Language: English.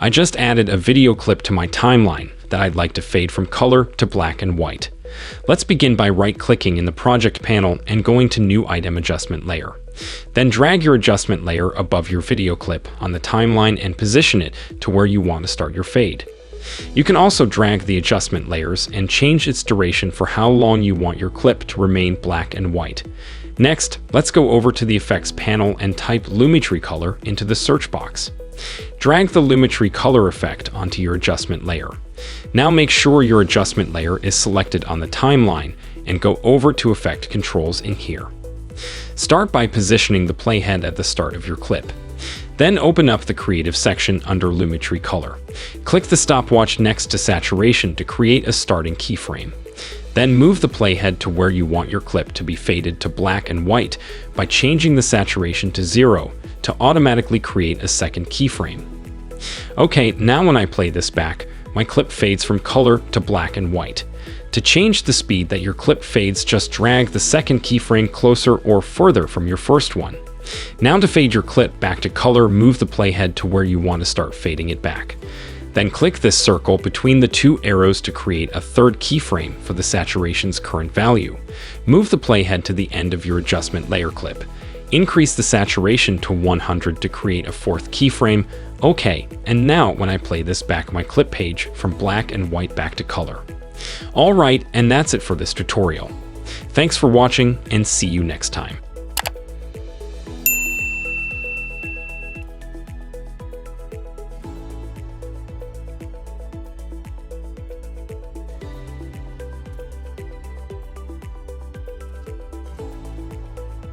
I just added a video clip to my timeline that I'd like to fade from color to black and white. Let's begin by right-clicking in the project panel and going to New Item Adjustment Layer. Then drag your adjustment layer above your video clip on the timeline and position it to where you want to start your fade. You can also drag the adjustment layers and change its duration for how long you want your clip to remain black and white. Next, let's go over to the Effects panel and type Lumetri Color into the search box. Drag the Lumetri Color effect onto your adjustment layer. Now make sure your adjustment layer is selected on the timeline and go over to Effect Controls in here. Start by positioning the playhead at the start of your clip. Then open up the Creative section under Lumetri Color. Click the stopwatch next to Saturation to create a starting keyframe. Then move the playhead to where you want your clip to be faded to black and white by changing the saturation to 0 to automatically create a second keyframe. Okay, now when I play this back, my clip fades from color to black and white. To change the speed that your clip fades, just drag the second keyframe closer or further from your first one. Now to fade your clip back to color, move the playhead to where you want to start fading it back. Then click this circle between the two arrows to create a third keyframe for the saturation's current value. Move the playhead to the end of your adjustment layer clip. Increase the saturation to 100 to create a fourth keyframe. Okay, and now when I play this back, my clip page from black and white back to color. Alright, and that's it for this tutorial. Thanks for watching and see you next time.